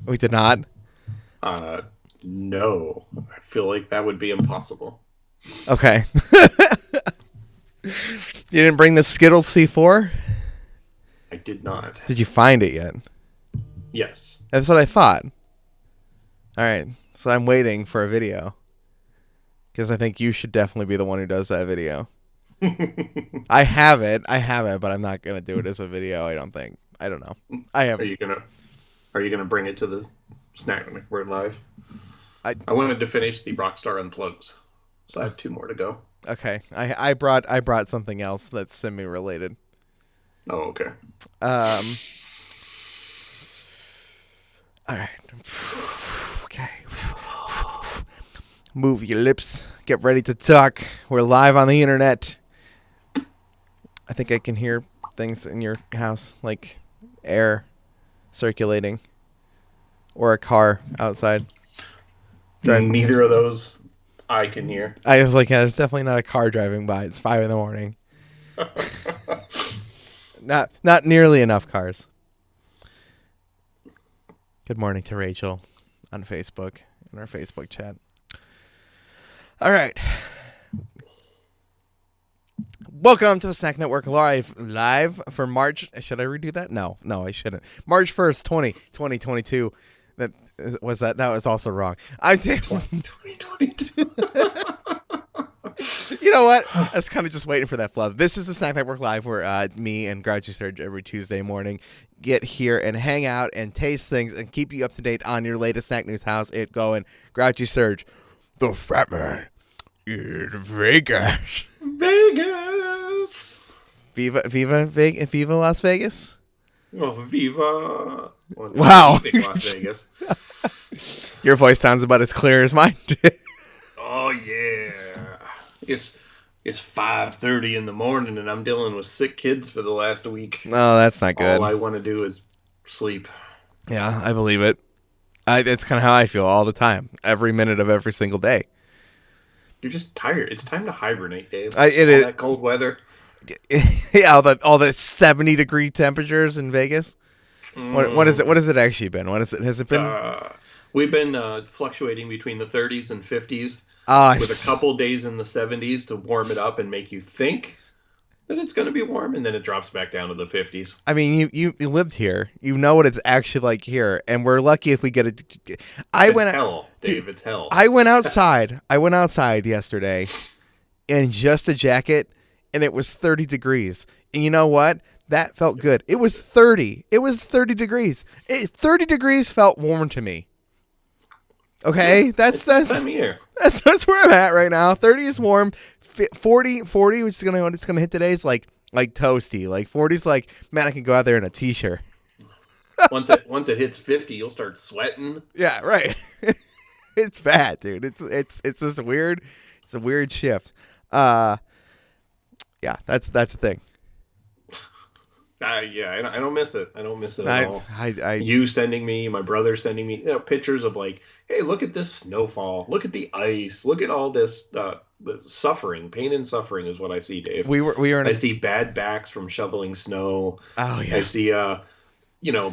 We did not. Uh, no. I feel like that would be impossible. Okay. You didn't bring the Skittles C4? I did not. Did you find it yet? Yes. That's what I thought. All right. So I'm waiting for a video. Because I think you should definitely be the one who does that video. I have it, but I'm not gonna do it as a video. I don't think. I don't know. I have. Are you gonna Are you gonna bring it to the Snack Word Live? I I wanted to finish the Rockstar Unplugs, so I have 2 more to go. okay. I brought something else that's semi related. Oh, okay. Um. All right. Okay. Move your lips. Get ready to talk. We're live on the internet. I think I can hear things in your house, like air circulating, or a car outside. Neither of those I can hear. I was like, yeah, there's definitely not a car driving by. It's 5 a.m. Not nearly enough cars. Good morning to Rachel on Facebook, in our Facebook chat. All right. Welcome to the Snack Network live for March. Should I redo that? No, I shouldn't. March 1st, 2022. That was also wrong. I'm Dave. 2022. You know what? I was kind of just waiting for that flub. This is the Snack Network Live where me and Grrouchie Surge every Tuesday morning get here and hang out and taste things and keep you up to date on your latest snack news. How's it going? Grrouchie Surge, the fat man in Vegas. Vegas. Viva Las Vegas. Oh, Viva. Well, Wow. Las Vegas. Your voice sounds about as clear as mine did. Oh yeah. It's 5:30 in the morning and I'm dealing with sick kids for the last week. No, that's not good. All I want to do is sleep. Yeah, I believe it. It's kind of how I feel all the time, every minute of every single day. You're just tired. It's time to hibernate, Dave. It is that cold weather. Yeah, all the 70-degree temperatures in Vegas. What is it? What has it actually been? What is it? Has it been? We've been fluctuating between the 30s and 50s, with a couple days in the 70s to warm it up and make you think that it's going to be warm, and then it drops back down to the 50s. I mean, you lived here. You know what it's actually like here, and we're lucky if we get it. It's hell, Dave. It's hell. I went outside. I went outside yesterday in just a jacket, and it was 30 degrees. And you know what? That felt good. It was 30. It was 30 degrees. 30 degrees felt warm to me. Okay, that's time of year. That's where I'm at right now. 30 is warm. 40, which is gonna hit today is like toasty. Like 40 is like, man, I can go out there in a t-shirt. Once it hits 50, you'll start sweating. Yeah, right. It's bad, dude. It's just weird. It's a weird shift. Yeah, that's the thing. Yeah, I don't miss it. I don't miss it at all. You sending me, my brother sending me, pictures of like, hey, look at this snowfall. Look at the ice. Look at all this the suffering. Pain and suffering is what I see, Dave. I see bad backs from shoveling snow. Oh yeah. I see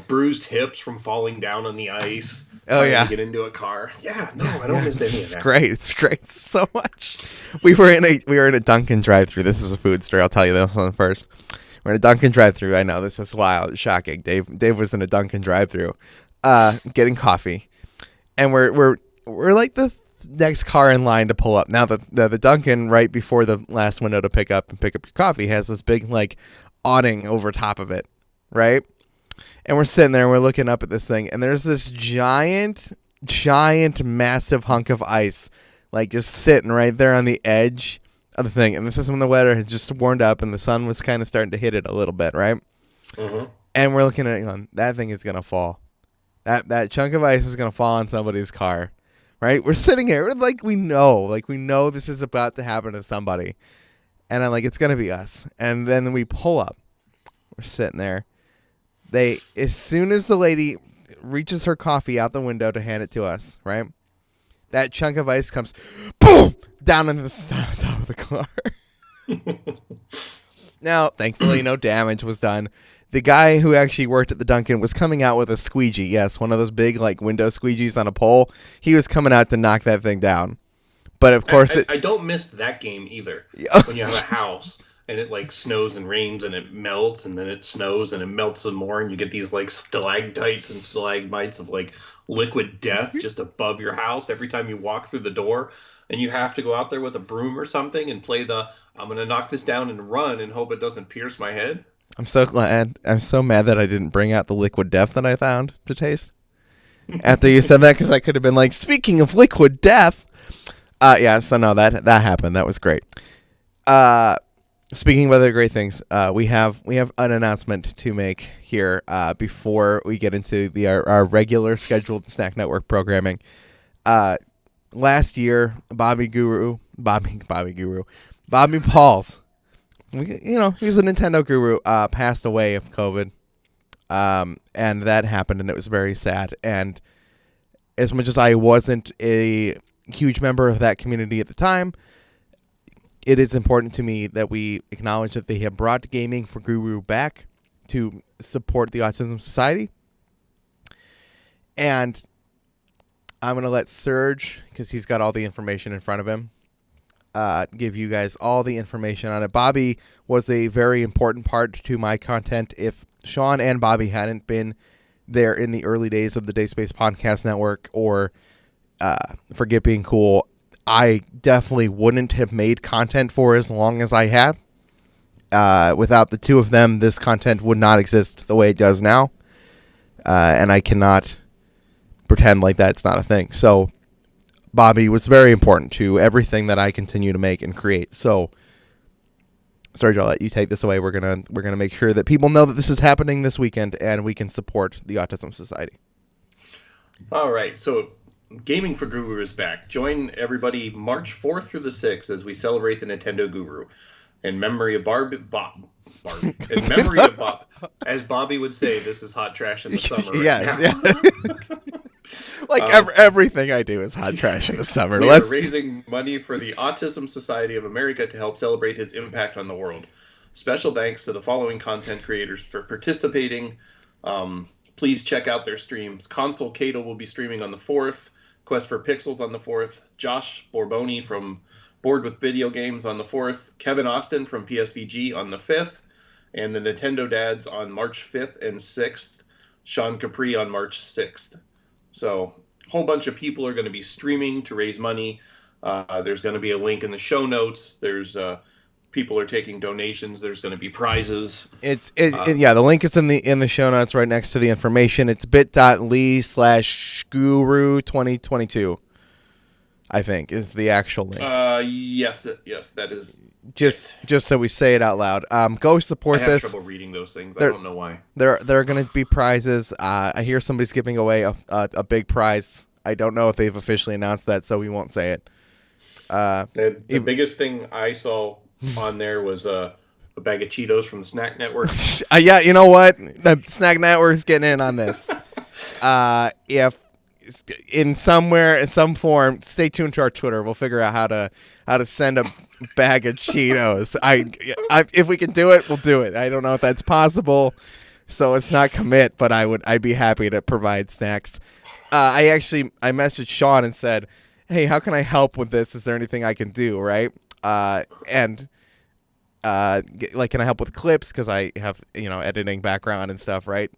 bruised hips from falling down on the ice. Oh yeah. To get into a car. Yeah, no, I don't miss any of that. It's great so much. We were in a Dunkin' drive-thru. This is a food story. I'll tell you this one first. We're in a Dunkin' drive-thru. I know this is wild, shocking. Dave was in a Dunkin' drive-thru, getting coffee, and we're like the next car in line to pull up. Now the Dunkin' right before the last window to pick up your coffee has this big like awning over top of it, right? And we're sitting there and we're looking up at this thing, and there's this giant, massive hunk of ice, like just sitting right there on the edge of the thing. And this is when the weather had just warmed up and the sun was kind of starting to hit it a little bit, right? Mm-hmm. And we're looking at it going, that thing is gonna fall. That chunk of ice is gonna fall on somebody's car, right? We're sitting here like we know this is about to happen to somebody, and I'm like, it's gonna be us. And then we pull up. We're sitting there. As soon as the lady reaches her coffee out the window to hand it to us, right? That chunk of ice comes, boom, down into the top of the car. Now, thankfully, no damage was done. The guy who actually worked at the Dunkin' was coming out with a squeegee. Yes, one of those big like window squeegees on a pole. He was coming out to knock that thing down. But of course, I don't miss that game either. When you have a house and it like snows and rains and it melts and then it snows and it melts some more and you get these like stalactites and stalagmites of like liquid death just above your house every time you walk through the door, and you have to go out there with a broom or something and play the I'm gonna knock this down and run and hope it doesn't pierce my head. I'm so glad. I'm so mad that I didn't bring out the liquid death that I found to taste after you said that, because I could have been like, speaking of liquid death. Yeah, so no, that happened. That was great. Speaking of other great things, we have an announcement to make here before we get into our regular scheduled Snack Network programming. Last year, Bobby Pauls, he's a Nintendo guru, passed away of COVID, and that happened, and it was very sad. And as much as I wasn't a huge member of that community at the time, it is important to me that we acknowledge that they have brought Gaming for Guru back to support the Autism Society. And I'm going to let Serge, because he's got all the information in front of him, give you guys all the information on it. Bobby was a very important part to my content. If Sean and Bobby hadn't been there in the early days of the Dayspace Podcast Network or Forget Being Cool, I definitely wouldn't have made content for as long as I had. Without the two of them, this content would not exist the way it does now. And I cannot pretend like that's not a thing. So Bobby was very important to everything that I continue to make and create. So Serge, I'll let you take this away. We're gonna make sure that people know that this is happening this weekend and we can support the Autism Society. All right. So Gaming for Guru is back. Join everybody March 4th through the 6th as we celebrate the Nintendo Guru. In memory of Barbie. In memory of Bob. As Bobby would say, this is hot trash in the summer. Yes, yeah. Everything I do is hot trash in the summer. We are raising money for the Autism Society of America to help celebrate his impact on the world. Special thanks to the following content creators for participating. Please check out their streams. Console Cato will be streaming on the 4th. Quest for Pixels on the 4th. Josh Borboni from Bored with Video Games on the 4th. Kevin Austin from PSVG on the 5th. And the Nintendo Dads on March 5th and 6th. Sean Capri on March 6th. So a whole bunch of people are going to be streaming to raise money. There's going to be a link in the show notes. There's people are taking donations. There's going to be prizes. The link is in the show notes right next to the information. It's bit.ly/guru2022. I think is the actual link. Yes, that is. Just so we say it out loud. Go support this. I have trouble reading those things. I don't know why. There are going to be prizes. I hear somebody's giving away a big prize. I don't know if they've officially announced that, so we won't say it. The biggest thing I saw on there was a bag of Cheetos from the Snack Network. Yeah, you know what? The Snack Network's getting in on this. If in some form, stay tuned to our Twitter. We'll figure out how to send a bag of Cheetos. If we can do it, we'll do it. I don't know if that's possible, so it's not commit, but I'd be happy to provide snacks. I messaged Sean and said, "Hey, how can I help with this? Is there anything I can do?" Right? Can I help with clips? Because I have, editing background and stuff, right?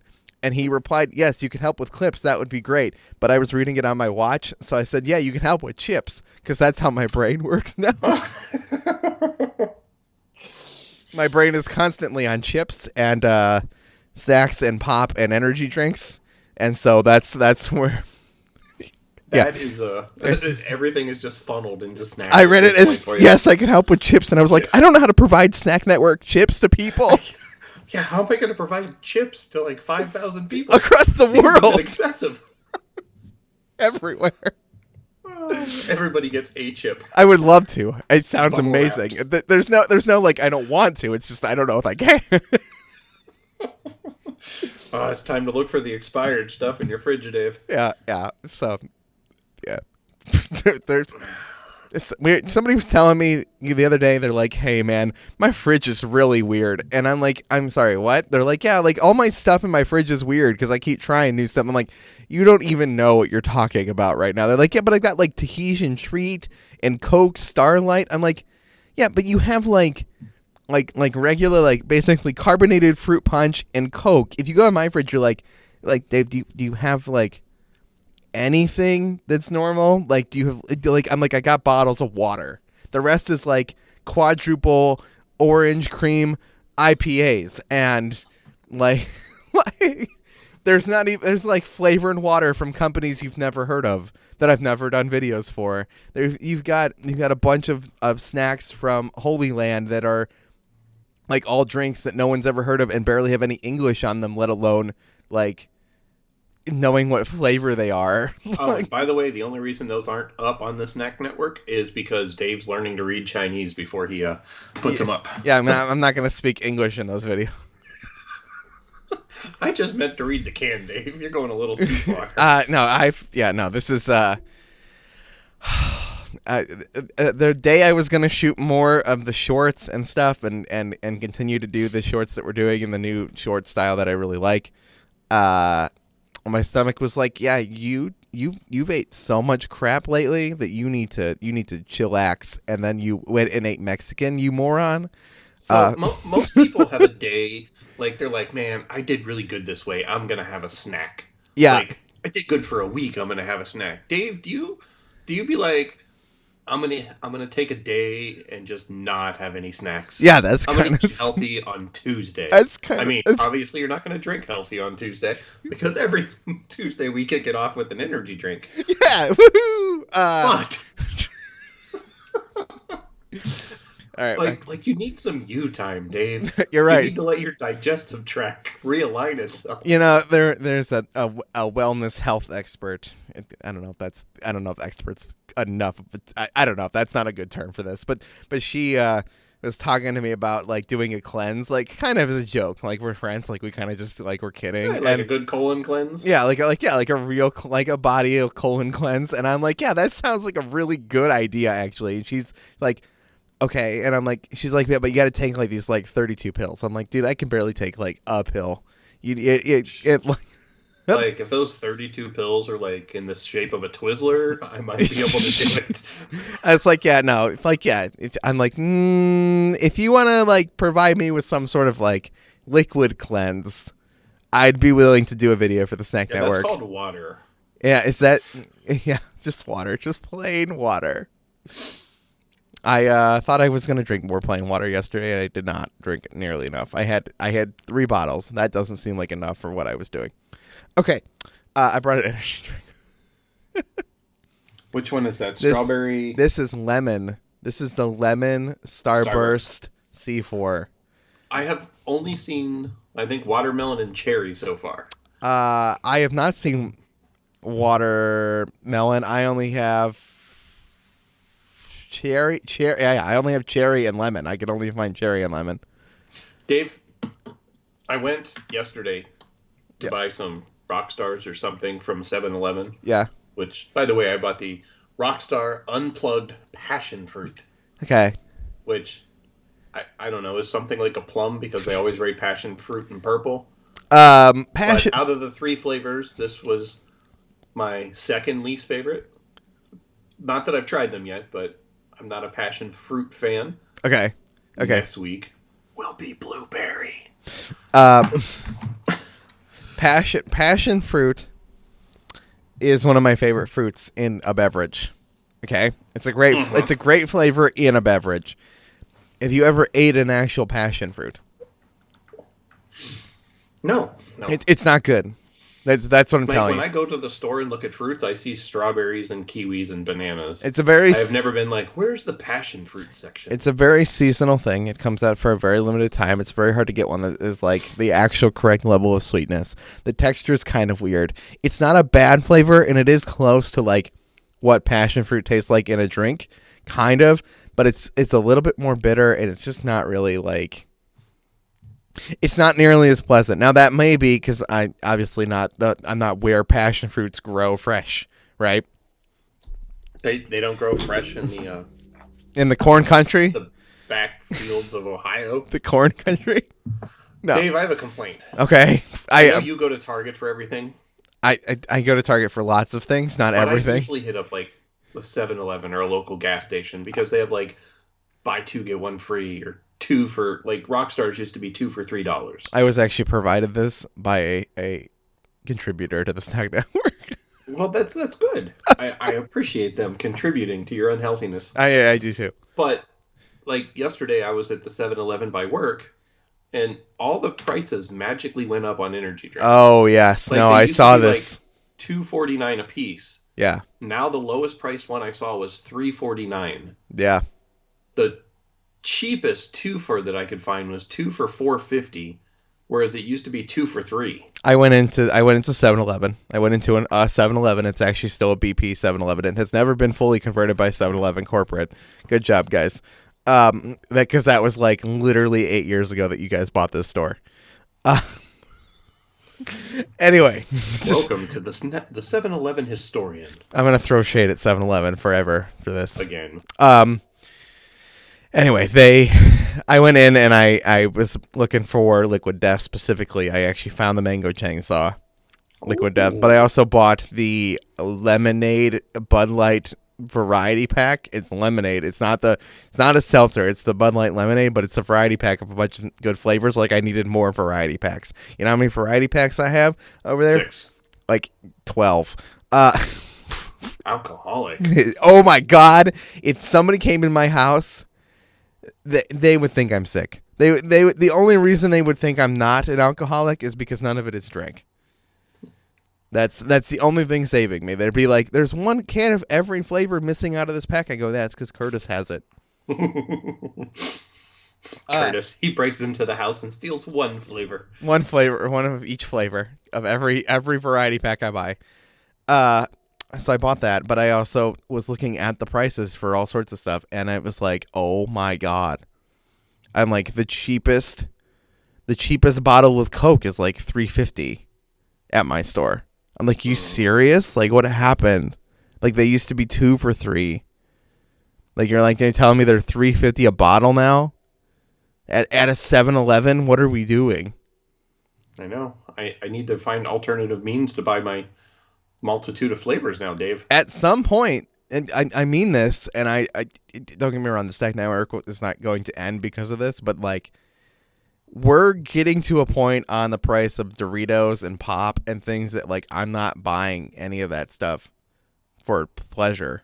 And he replied, "Yes, you can help with clips. That would be great." But I was reading it on my watch, so I said, "Yeah, you can help with chips," because that's how my brain works now. My brain is constantly on chips and snacks and pop and energy drinks, and so that's where. That is everything is just funneled into snacks. I read it as, yes, I can help with chips, and I was like, I don't know how to provide Snack Network chips to people. Yeah, how am I going to provide chips to like 5,000 people across the world? Excessive. Everywhere. Everybody gets a chip. I would love to. It sounds amazing. There's no like I don't want to. It's just I don't know if I can. It's time to look for the expired stuff in your fridge, Dave. Yeah. So, yeah. Somebody was telling me the other day, they're like, hey man, my fridge is really weird. And I'm like, I'm sorry, what? They're like, yeah, like all my stuff in my fridge is weird because I keep trying new stuff. I'm like, you don't even know what you're talking about right now. They're like, yeah, but I've got like Tahitian Treat and Coke Starlight. I'm like, yeah, but you have like regular, like basically carbonated fruit punch and Coke. If you go in my fridge, you're like Dave, do you have like anything that's normal? Like, do you have like? I'm like, I got bottles of water. The rest is like quadruple orange cream IPAs, and like, there's not even there's like flavored water from companies you've never heard of that I've never done videos for. You've got a bunch of snacks from Holy Land that are like all drinks that no one's ever heard of and barely have any English on them, let alone like knowing what flavor they are. Oh, by the way, the only reason those aren't up on the Snack Network is because Dave's learning to read Chinese before he puts them up. Yeah, I'm not going to speak English in those videos. I just meant to read the can, Dave. You're going a little too far. This is the day I was going to shoot more of the shorts and stuff and continue to do the shorts that we're doing in the new short style that I really like. My stomach was like, yeah, you've ate so much crap lately that you need to chillax, and then you went and ate Mexican, you moron. So most people have a day like they're like, man, I did really good this way. I'm gonna have a snack. Yeah, like I did good for a week. I'm gonna have a snack. Dave, do you be like, I'm gonna take a day and just not have any snacks? Yeah, that's I'm gonna eat healthy on Tuesday. Obviously you're not gonna drink healthy on Tuesday because every Tuesday we kick it off with an energy drink. Yeah, woohoo! But all right, like you need some you time, Dave. You're right. You need to let your digestive tract realign itself. You know, there's a wellness health expert. I don't know if expert's enough. I don't know if that's not a good term for this. But she was talking to me about like doing a cleanse, like kind of as a joke. Like we're friends, like we kind of just like we're kidding. Yeah, like a good colon cleanse. Yeah, like a real like a body of colon cleanse. And I'm like, yeah, that sounds like a really good idea actually. And she's like, okay, and I'm like, she's like, yeah, but you got to take like these like 32 pills. I'm like, dude, I can barely take like a pill. Like if those 32 pills are like in the shape of a Twizzler, I might be able to do it. It's like, yeah, no, like, yeah. I'm like, if you want to like provide me with some sort of like liquid cleanse, I'd be willing to do a video for the Snack Network. That's called water. Yeah, is that? Yeah, just water, just plain water. I thought I was going to drink more plain water yesterday, and I did not drink nearly enough. I had 3 bottles. That doesn't seem like enough for what I was doing. Okay, I brought an energy drink. Which one is that? Strawberry? This is lemon. This is the lemon Starburst C4. I have only seen, I think, watermelon and cherry so far. I have not seen watermelon. I only have cherry. Yeah, I only have cherry and lemon. I can only find cherry and lemon. Dave, I went yesterday to buy some Rockstars or something from 7-Eleven. Yeah. Which, by the way, I bought the Rockstar Unplugged Passion Fruit. Okay. Which, I don't know, is something like a plum because they always rate passion fruit in purple. Passion. But out of the 3 flavors, this was my second least favorite. Not that I've tried them yet, but I'm not a passion fruit fan. Okay. Next week will be blueberry. Passion fruit is one of my favorite fruits in a beverage. Okay, it's a great flavor in a beverage. Have you ever ate an actual passion fruit? No. It's not good. That's what I'm telling you. When I go to the store and look at fruits, I see strawberries and kiwis and bananas. I've never been like, where's the passion fruit section? It's a very seasonal thing. It comes out for a very limited time. It's very hard to get one that is like the actual correct level of sweetness. The texture is kind of weird. It's not a bad flavor, and it is close to like what passion fruit tastes like in a drink, kind of. But it's a little bit more bitter, and it's just not really like. It's not nearly as pleasant. Now that may be because I'm not where passion fruits grow fresh, right? They don't grow fresh in the corn country, the backfields of Ohio. The corn country. No, Dave, I have a complaint. Okay, I know you go to Target for everything. I go to Target for lots of things, not everything. I usually hit up like the 7-Eleven or a local gas station because they have like buy two get one free or two for like Rockstars used to be 2 for $3. I was actually provided this by a contributor to the Snack Network. Well, that's good. I appreciate them contributing to your unhealthiness. I do too. But like yesterday, I was at the 7-Eleven by work. And all the prices magically went up on energy drinks. Oh, yes. Like, no, I saw this. Like $2.49 a piece. Yeah. Now the lowest priced one I saw was $3.49. Yeah. The cheapest twofer that I could find was 2 for $4.50, whereas it used to be 2 for $3. I went into 7-Eleven. I went into a 7-Eleven. It's actually still a BP 7-Eleven. It has never been fully converted by 7-Eleven corporate. Good job, guys. Because that was like literally 8 years ago that you guys bought this store. Anyway, welcome to the 7-Eleven historian. I'm gonna throw shade at 7-Eleven forever for this again. Anyway, I went in and I was looking for Liquid Death specifically. I actually found the Mango Chainsaw Liquid Death, but I also bought the lemonade Bud Light variety pack. It's lemonade. It's not a seltzer. It's the Bud Light lemonade, but it's a variety pack of a bunch of good flavors. Like I needed more variety packs. You know how many variety packs I have over there? 6. Like 12. Alcoholic. Oh my God! If somebody came in my house, they would think I'm sick. The only reason they would think I'm not an alcoholic is because none of it is drank. That's the only thing saving me. They'd be like, there's one can of every flavor missing out of this pack. I go, that's because Curtis has it. Curtis, he breaks into the house and steals one flavor. One of each flavor of every variety pack I buy. So I bought that, but I also was looking at the prices for all sorts of stuff, and it was like, oh my God. I'm like, the cheapest bottle of Coke is like $3.50 at my store. I'm like, you serious? Like, what happened? Like, they used to be 2 for $3. Like, you're telling me they're $3.50 a bottle now? At a 7-Eleven? What are we doing? I know. I need to find alternative means to buy my multitude of flavors now, Dave. At some point, and I mean this, and I don't get me wrong, the Snack Network is not going to end because of this, but like, we're getting to a point on the price of Doritos and Pop and things that like I'm not buying any of that stuff for pleasure.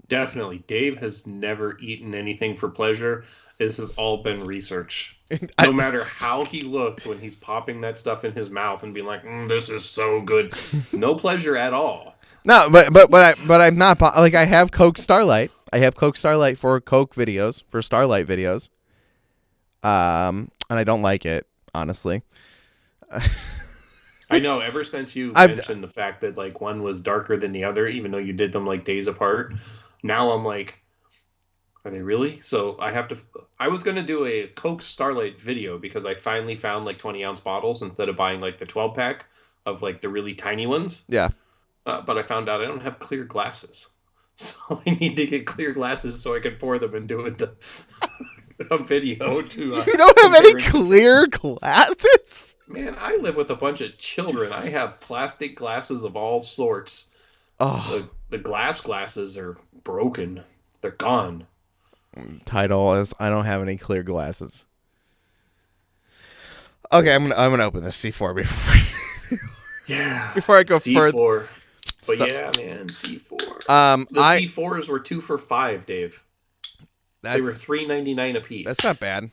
Definitely. Dave has never eaten anything for pleasure. This has all been research. No matter how he looks when he's popping that stuff in his mouth and being like, this is so good. No pleasure at all. No, but I'm not like, I have Coke Starlight. I have Coke Starlight for Coke videos, for Starlight videos. And I don't like it, honestly. I know, ever since you mentioned the fact that like one was darker than the other, even though you did them like days apart, now I'm like, are they really? So I was going to do a Coke Starlight video because I finally found like 20-ounce bottles instead of buying like the 12-pack of like the really tiny ones. Yeah. But I found out I don't have clear glasses. So I need to get clear glasses so I can pour them and do it. A video to you don't have any clear glasses? Man, I live with a bunch of children. I have plastic glasses of all sorts. Oh, the glass glasses are broken. They're gone. Title is, I don't have any clear glasses. Okay, I'm gonna open this C4 before I go C4. further. But yeah, man, C4. The C4s were 2 for $5, Dave. They were $3.99 a piece. That's not bad.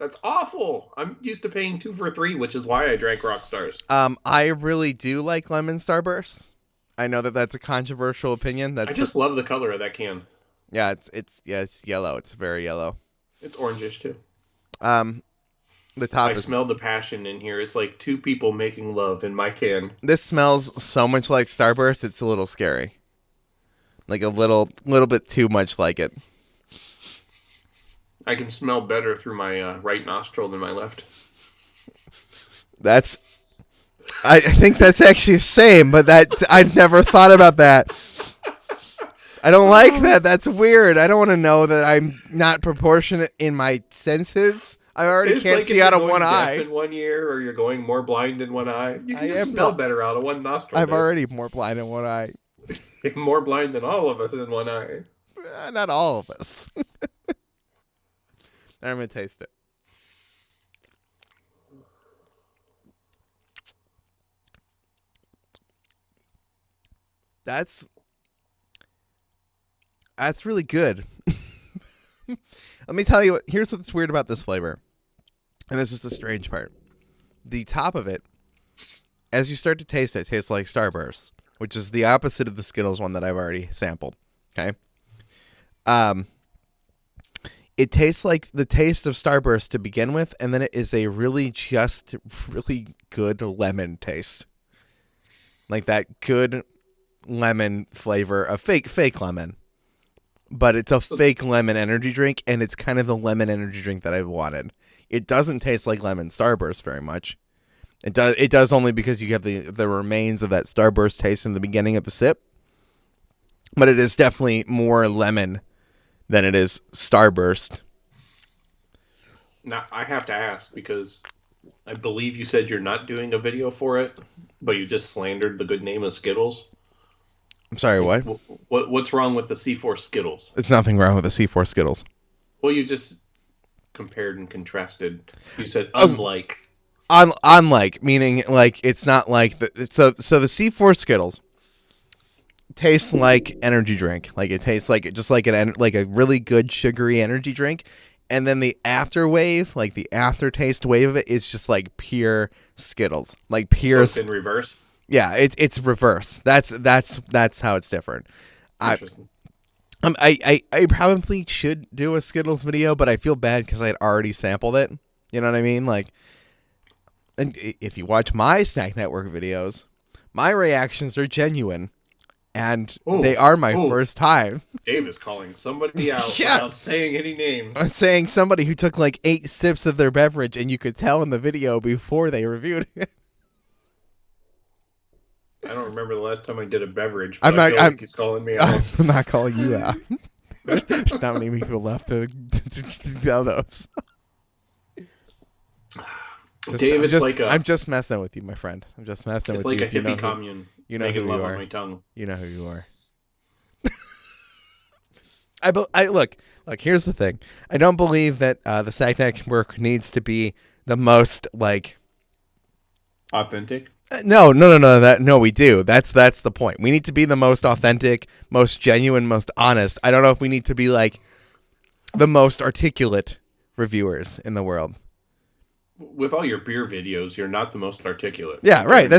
That's awful. I'm used to paying 2 for $3, which is why I drank Rockstars. I really do like lemon Starbursts. I know that that's a controversial opinion. I just love the color of that can. Yeah, it's yellow. It's very yellow. It's orangish too. The top. I smelled the passion in here. It's like two people making love in my can. This smells so much like Starburst. It's a little scary. Like a little bit too much like it. I can smell better through my right nostril than my left. I think that's actually the same, but that I've never thought about that. I don't like that. That's weird. I don't want to know that I'm not proportionate in my senses. I already can't see out of one eye. In 1 year, or you're going more blind in one eye. You can just smell better out of one nostril. I'm already more blind in one eye. You're more blind than all of us in one eye. Not all of us. I'm going to taste it. That's really good. Let me tell you here's what's weird about this flavor. And this is the strange part. The top of it, as you start to taste it, tastes like Starburst, which is the opposite of the Skittles one that I've already sampled. Okay? It tastes like the taste of Starburst to begin with, and then it is a really good lemon taste. Like that good lemon flavor, a fake lemon. But it's a fake lemon energy drink, and it's kind of the lemon energy drink that I wanted. It doesn't taste like lemon Starburst very much. It does only because you have the remains of that Starburst taste in the beginning of the sip. But it is definitely more lemon than it is Starburst. Now, I have to ask, because I believe you said you're not doing a video for it, but you just slandered the good name of Skittles. I'm sorry, what? What's wrong with the C4 Skittles? There's nothing wrong with the C4 Skittles. Well, you just compared and contrasted. You said unlike. Unlike, meaning like it's not like so the C4 Skittles tastes like energy drink. Like it tastes like just like a really good sugary energy drink. And then the after wave, like the aftertaste wave of it, is just like pure Skittles, like pure. So it's in reverse. Yeah, it's reverse. That's how it's different. I probably should do a Skittles video, but I feel bad because I had already sampled it. You know what I mean? Like, and if you watch my Snack Network videos, my reactions are genuine. And they are my first time. Dave is calling somebody out without saying any names. I'm saying somebody who took like 8 sips of their beverage, and you could tell in the video before they reviewed it. I don't remember the last time I did a beverage. But I feel like he's calling me out. I'm not calling you out. There's not many people left to know those. Dave, I'm just messing with you, my friend. I'm just messing with you. It's like a hippie commune. You know who you are. On my tongue. You know who you are. Look. Here's the thing. I don't believe that the Snack Network needs to be the most like authentic. No. We do. That's the point. We need to be the most authentic, most genuine, most honest. I don't know if we need to be like the most articulate reviewers in the world. With all your beer videos, you're not the most articulate. Yeah, right.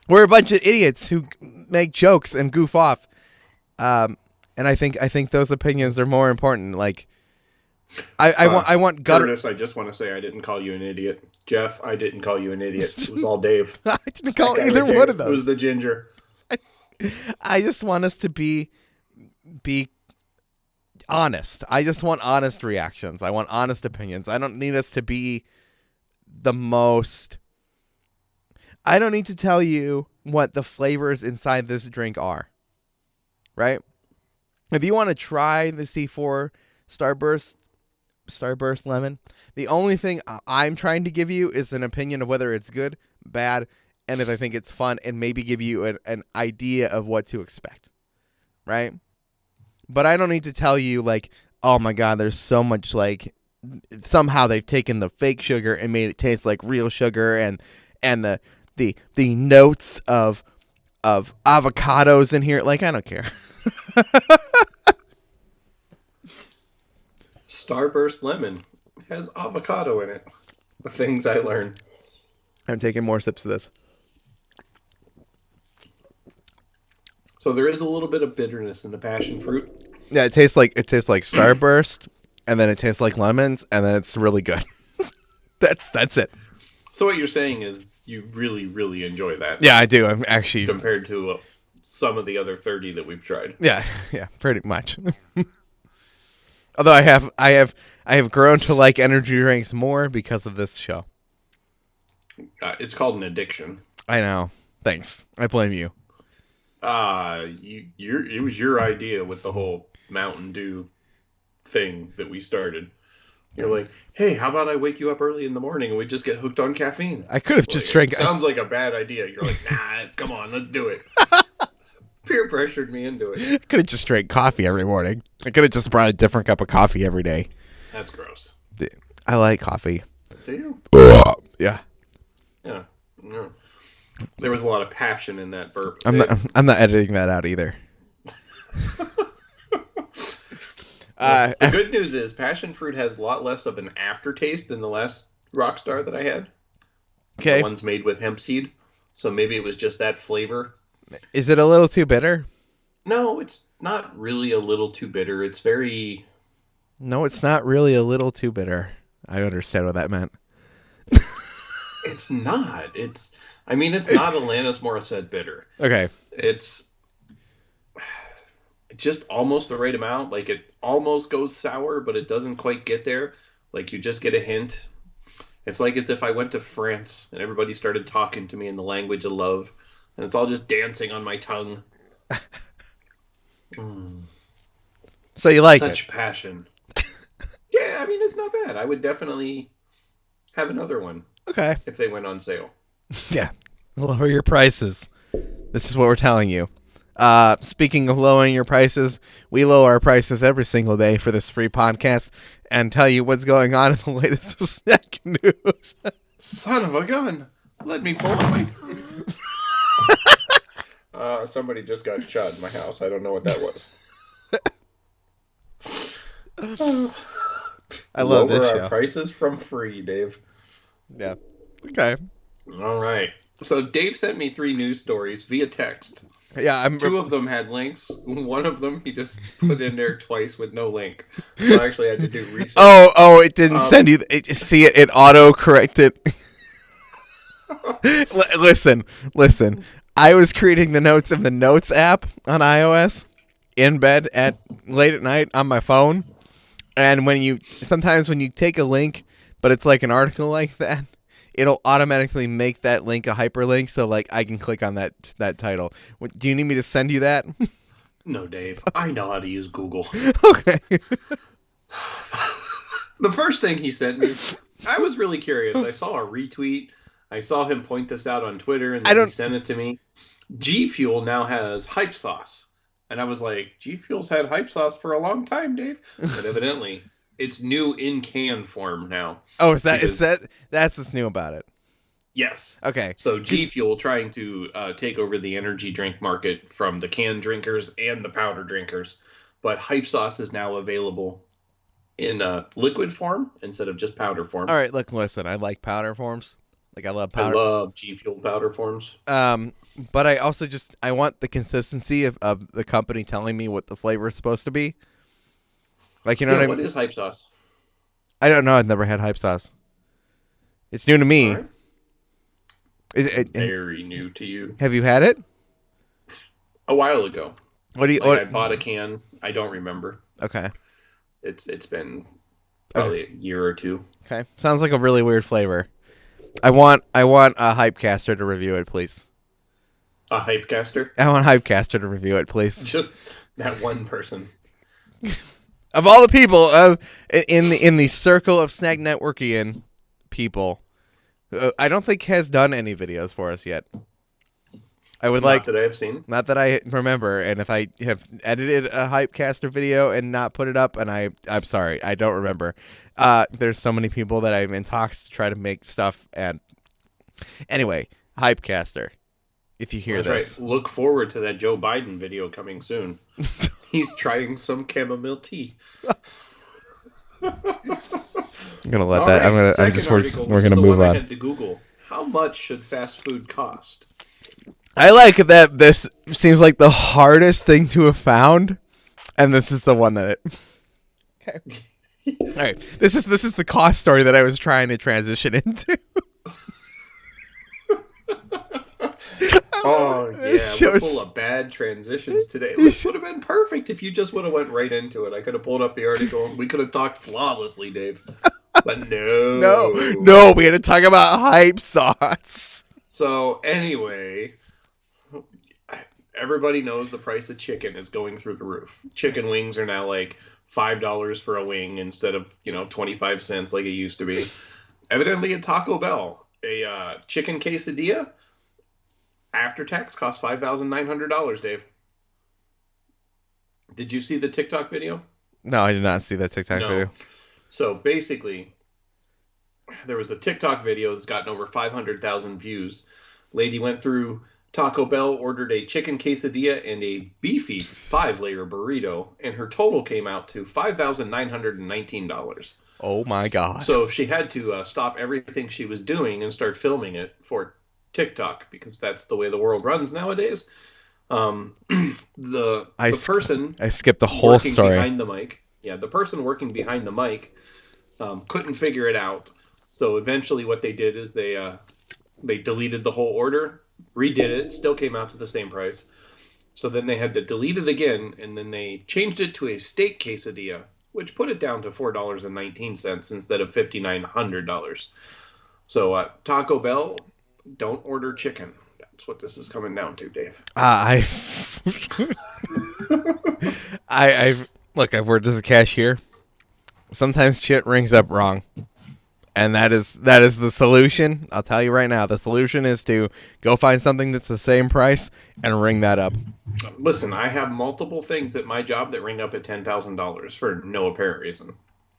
We're a bunch of idiots who make jokes and goof off. And I think those opinions are more important. Like, I want gutter. Curtis, I just want to say I didn't call you an idiot. Jeff, I didn't call you an idiot. It was all Dave. I didn't call either one of those. It was the ginger. I just want us to be honest. I just want honest reactions. I want honest opinions. I don't need us to be the most. I don't need to tell you what the flavors inside this drink are. Right? If you want to try the C4 Starburst Lemon, the only thing I'm trying to give you is an opinion of whether it's good, bad, and if I think it's fun, and maybe give you an idea of what to expect. Right? But I don't need to tell you, like, oh my God, there's so much, like, somehow they've taken the fake sugar and made it taste like real sugar, and the notes of avocados in here. Like, I don't care. Starburst Lemon has avocado in it. The things I learned. I'm taking more sips of this. So there is a little bit of bitterness in the passion fruit. Yeah, it tastes like Starburst, and then it tastes like lemons, and then it's really good. That's it. So what you're saying is you really, really enjoy that. Yeah, I do. I'm actually compared to some of the other 30 that we've tried. Yeah, pretty much. Although I have grown to like energy drinks more because of this show. It's called an addiction. I know. Thanks. I blame you. It was your idea with the whole Mountain Dew thing that we started. You're like, hey, how about I wake you up early in the morning and we just get hooked on caffeine? I could have just drank. It sounds like a bad idea. You're like, nah, come on, let's do it. Peer pressured me into it. I could have just drank coffee every morning. I could have just brought a different cup of coffee every day. That's gross. I like coffee. Do you? Yeah. Yeah. No. There was a lot of passion in that burp. I'm not editing that out either. The good news is passion fruit has a lot less of an aftertaste than the last Rockstar that I had. Okay. The one's made with hemp seed. So maybe it was just that flavor. Is it a little too bitter? No, it's not really a little too bitter. It's very... No, it's not really a little too bitter. I understand what that meant. It's not. It's not Alanis Morissette bitter. Okay. It's just almost the right amount. Like, it almost goes sour, but it doesn't quite get there. Like, you just get a hint. It's like as if I went to France and everybody started talking to me in the language of love, and it's all just dancing on my tongue. So you like Such passion. Yeah, I mean, it's not bad. I would definitely have another one. Okay. If they went on sale. Yeah. Lower your prices. This is what we're telling you. Speaking of lowering your prices, we lower our prices every single day for this free podcast and tell you what's going on in the latest snack news. Son of a gun. Let me pull out my... somebody just got shot in my house. I don't know what that was. I love this show. Lower our prices from free, Dave. Yeah. Okay. All right. So Dave sent me 3 news stories via text. Yeah, 2 of them had links. One of them he just put in there twice with no link. So I actually had to do research. Oh, it didn't send you. It auto corrected. Listen. I was creating the notes in the Notes app on iOS in bed late at night on my phone, and sometimes when you take a link, but it's like an article like that, it'll automatically make that link a hyperlink, so like I can click on that title. Do you need me to send you that? No, Dave. I know how to use Google. Okay. The first thing he sent me, I was really curious. I saw a retweet. I saw him point this out on Twitter, and then he sent it to me. G Fuel now has hype sauce. And I was like, G Fuel's had hype sauce for a long time, Dave. But evidently, it's new in can form now. Oh, that's what's new about it? Yes. Okay. So G Fuel trying to take over the energy drink market from the canned drinkers and the powder drinkers. But hype sauce is now available in liquid form instead of just powder form. All right, listen, I like powder forms. Like, I love powder. I love G Fuel powder forms. But I also I want the consistency of the company telling me what the flavor is supposed to be. Like, you know what I mean? What is hype sauce? I don't know. I've never had hype sauce. It's new to me. Right. Is it very new to you? Have you had it? A while ago. I bought a can. I don't remember. Okay. It's been probably a year or 2. Okay. Sounds like a really weird flavor. I want a Hypecaster to review it, please. A Hypecaster? I want Hypecaster to review it, please. Just that one person. Of all the people in the circle of Snack Networkian people, I don't think has done any videos for us yet. Not that I have seen. Not that I remember, and if I have edited a Hypecaster video and not put it up, and I'm sorry, I don't remember. There's so many people that I'm in talks to try to make stuff, and anyway, Hypecaster, if you hear this. Right. Look forward to that Joe Biden video coming soon. He's trying some chamomile tea. I'm gonna let that. Right. We're gonna move on. I had to Google. How much should fast food cost? I like that this seems like the hardest thing to have found, and this is the one that it... Okay. All right. This is the cost story that I was trying to transition into. Oh, yeah. We're full of bad transitions today. This would have been perfect if you just would have went right into it. I could have pulled up the article, and we could have talked flawlessly, Dave. But no. No, we had to talk about hype sauce. So, anyway... everybody knows the price of chicken is going through the roof. Chicken wings are now like $5 for a wing instead of 25 cents like it used to be. Evidently at Taco Bell, a chicken quesadilla after tax costs $5,900. Dave, did you see the TikTok video? No, I did not see that TikTok video. So basically, there was a TikTok video that's gotten over 500,000 views. Lady went through Taco Bell, ordered a chicken quesadilla and a beefy 5-layer burrito, and her total came out to $5,919. Oh my God. So she had to stop everything she was doing and start filming it for TikTok, because that's the way the world runs nowadays. The person I skipped the whole story behind the mic. Yeah, the person working behind the mic couldn't figure it out. So eventually what they did is they deleted the whole order, redid it, still came out to the same price. So then they had to delete it again, and then they changed it to a steak quesadilla, which put it down to $4.19 instead of $5,900. So Taco Bell, don't order chicken. That's what this is coming down to, Dave. I've worked as a cashier. Sometimes shit rings up wrong. And that is the solution. I'll tell you right now. The solution is to go find something that's the same price and ring that up. Listen, I have multiple things at my job that ring up at $10,000 for no apparent reason.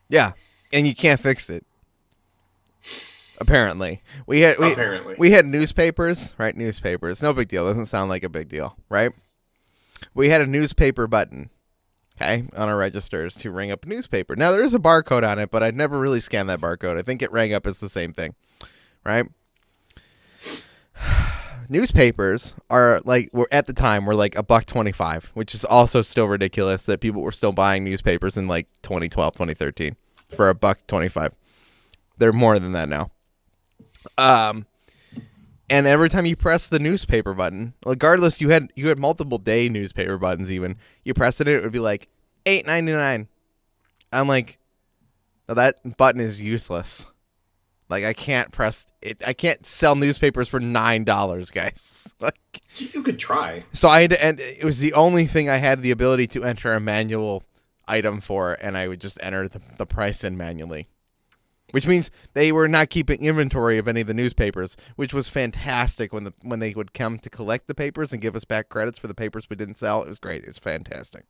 Yeah, and you can't fix it. Apparently. We had newspapers, right? Newspapers. No big deal. Doesn't sound like a big deal, right? We had a newspaper button, okay, on our registers to ring up a newspaper. Now, there is a barcode on it, but I'd never really scanned that barcode. I think it rang up as the same thing, right? Newspapers are like, at the time, were like $1.25, which is also still ridiculous that people were still buying newspapers in like 2012, 2013 for $1.25. They're more than that now. And every time you press the newspaper button, regardless, you had multiple day newspaper buttons. Even you press it would be like $8.99. I'm like, no, that button is useless. Like, I can't press it. I can't sell newspapers for $9, guys. Like, you could try. So I had to, and it was the only thing I had the ability to enter a manual item for, and I would just enter the price in manually. Which means they were not keeping inventory of any of the newspapers, which was fantastic when they would come to collect the papers and give us back credits for the papers we didn't sell. It was great. It was fantastic.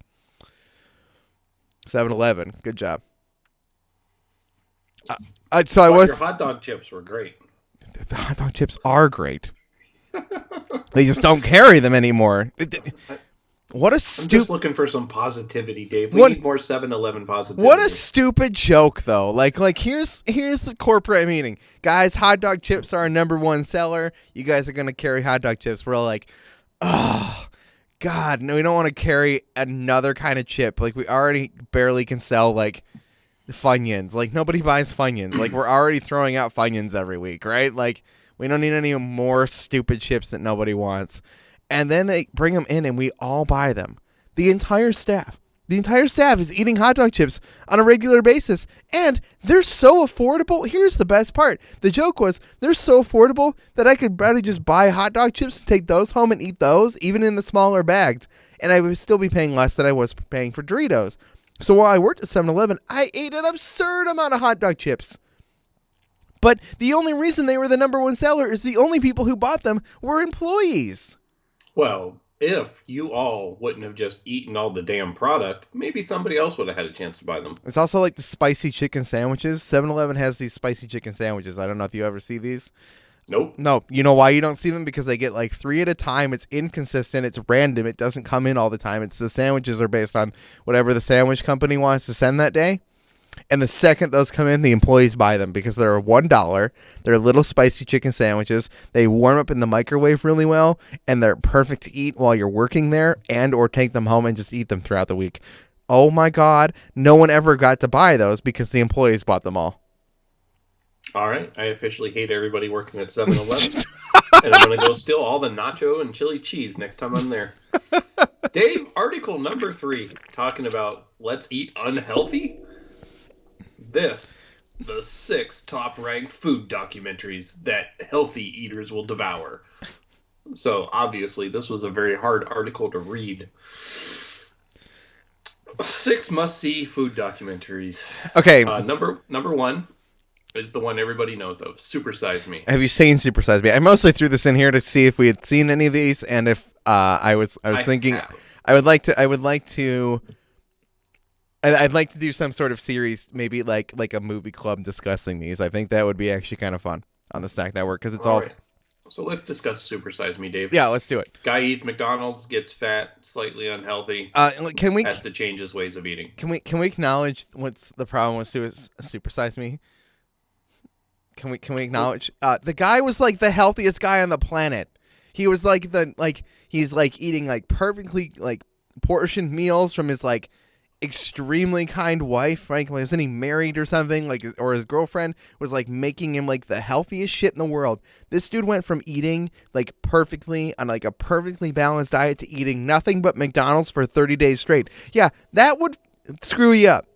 7-Eleven, good job. Your hot dog chips were great. The hot dog chips are great. They just don't carry them anymore. I'm just looking for some positivity, Dave. We need more 7-Eleven positivity. What a stupid joke, though. Like here's the corporate meeting. Guys, hot dog chips are our #1 seller. You guys are going to carry hot dog chips. We're all like, oh, God, no, we don't want to carry another kind of chip. Like, we already barely can sell, like, Funyuns. Like, nobody buys Funyuns. Like, we're already throwing out Funyuns every week, right? Like, we don't need any more stupid chips that nobody wants. And then they bring them in and we all buy them. The entire staff is eating hot dog chips on a regular basis. And they're so affordable. Here's the best part. The joke was they're so affordable that I could probably just buy hot dog chips and take those home and eat those, even in the smaller bags. And I would still be paying less than I was paying for Doritos. So while I worked at 7-Eleven, I ate an absurd amount of hot dog chips. But the only reason they were the #1 seller is the only people who bought them were employees. Well, if you all wouldn't have just eaten all the damn product, maybe somebody else would have had a chance to buy them. It's also like the spicy chicken sandwiches. 7-Eleven has these spicy chicken sandwiches. I don't know if you ever see these. Nope. No. You know why you don't see them? Because they get like 3 at a time. It's inconsistent. It's random. It doesn't come in all the time. The sandwiches are based on whatever the sandwich company wants to send that day. And the second those come in, the employees buy them because they're $1. They're little spicy chicken sandwiches. They warm up in the microwave really well, and they're perfect to eat while you're working there and or take them home and just eat them throughout the week. Oh, my God. No one ever got to buy those because the employees bought them all. All right. I officially hate everybody working at 7-Eleven. And I'm going to go steal all the nacho and chili cheese next time I'm there. Dave, article number 3, talking about let's eat unhealthy. The 6 top-ranked food documentaries that healthy eaters will devour. So obviously, this was a very hard article to read. 6 must-see food documentaries. Okay. Number one is the one everybody knows of, Super Size Me. Have you seen Super Size Me? I mostly threw this in here to see if we had seen any of these, and if I was thinking I'd like to do some sort of series, maybe like a movie club discussing these. I think that would be actually kind of fun on the Snack Network because it's all. Right. So let's discuss Super Size Me, Dave. Yeah, let's do it. Guy eats McDonald's, gets fat, slightly unhealthy. Can we has to change his ways of eating? Can we acknowledge what's the problem with Super Size Me? Can we acknowledge the guy was like the healthiest guy on the planet. He was he's eating perfectly portioned meals from his extremely kind wife, right? Wasn't he married or something? Or his girlfriend was making him the healthiest shit in the world. This dude went from eating perfectly on a perfectly balanced diet to eating nothing but McDonald's for 30 days straight. Yeah, that would screw you up.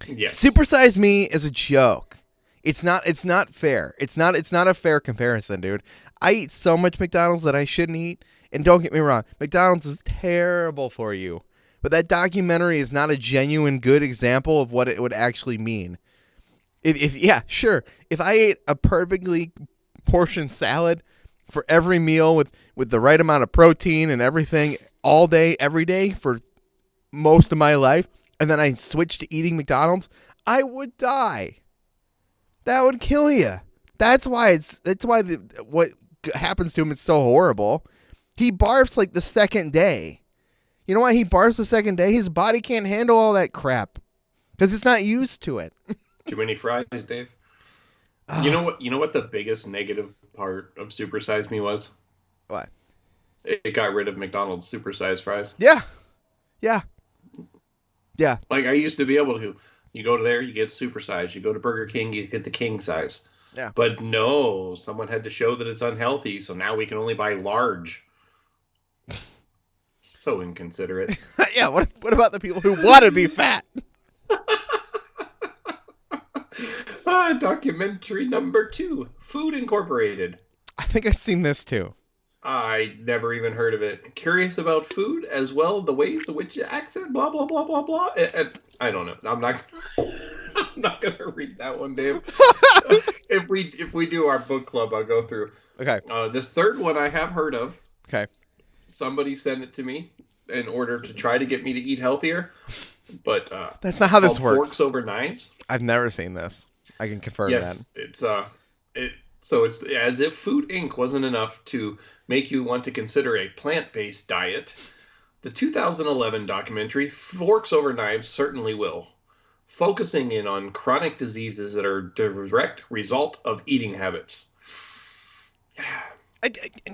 Yes. Super Size Me is a joke. It's not fair. It's not a fair comparison, dude. I eat so much McDonald's that I shouldn't eat, and don't get me wrong, McDonald's is terrible for you. But that documentary is not a genuine good example of what it would actually mean. If I ate a perfectly portioned salad for every meal with the right amount of protein and everything all day, every day for most of my life, and then I switched to eating McDonald's, I would die. That would kill you. That's why what happens to him is so horrible. He barfs the second day. You know why he barfs the second day? His body can't handle all that crap because it's not used to it. Too many fries, Dave. You know what the biggest negative part of Super Size Me was? What? It got rid of McDonald's supersized fries. Yeah. I used to be able to. You go to there, you get supersized. You go to Burger King, you get the king size. Yeah. But no, someone had to show that it's unhealthy, so now we can only buy large. So inconsiderate. Yeah, what about the people who want to be fat? Documentary number 2, Food Incorporated. I think I've seen this too. I never even heard of it. Curious about food as well, the ways in which you accent, blah, blah, blah, blah, blah. I don't know. I'm not going to read that one, Dave. If we do our book club, I'll go through. Okay. This third one I have heard of. Okay. Somebody sent it to me in order to try to get me to eat healthier, but that's not how this works. Forks Over Knives. I've never seen this. I can confirm that. Yes, it's as if Food Inc. wasn't enough to make you want to consider a plant-based diet. The 2011 documentary Forks Over Knives certainly will, focusing in on chronic diseases that are a direct result of eating habits.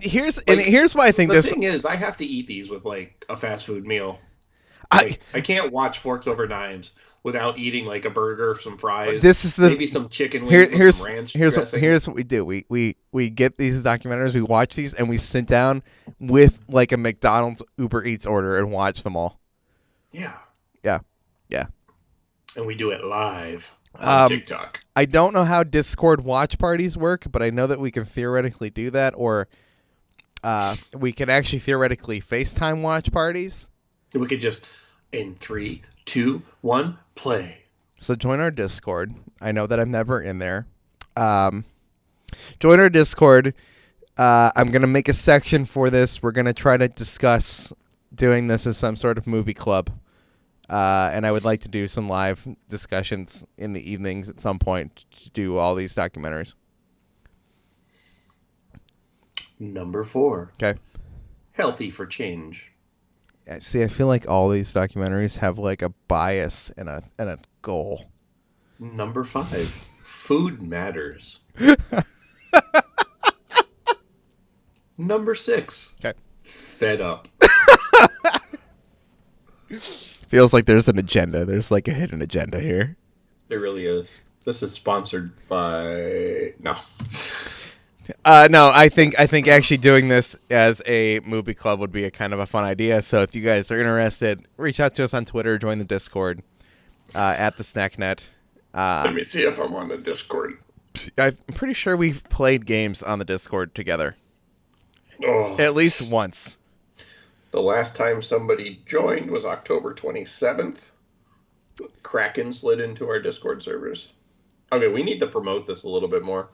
Here's why I think the thing is, I have to eat these with a fast food meal. I can't watch Forks Over Knives without eating a burger, some fries. Maybe some chicken wings with some ranch dressing. Here's what we do. We get these documentaries, we watch these, and we sit down with a McDonald's Uber Eats order and watch them all. Yeah. And we do it live on TikTok. I don't know how Discord watch parties work, but I know that we can theoretically do that, or we can actually theoretically FaceTime watch parties. We could just, in 3, 2, 1, play. So join our Discord. I know that I'm never in there. Join our Discord. I'm going to make a section for this. We're going to try to discuss doing this as some sort of movie club. And I would like to do some live discussions in the evenings at some point to do all these documentaries. Number 4. Okay. Healthy for Change. See, I feel like all these documentaries have a bias and a goal. Number 5. Food Matters. Number 6. Okay. Fed Up. Feels like there's an agenda. There's a hidden agenda here. There really is. This is sponsored by... No. No, I think actually doing this as a movie club would be a kind of a fun idea. So if you guys are interested, reach out to us on Twitter, join the Discord at the SnackNet. Let me see if I'm on the Discord. I'm pretty sure we've played games on the Discord together. Oh, At least once. The last time somebody joined was October 27th. Kraken slid into our Discord servers. Okay, we need to promote this a little bit more.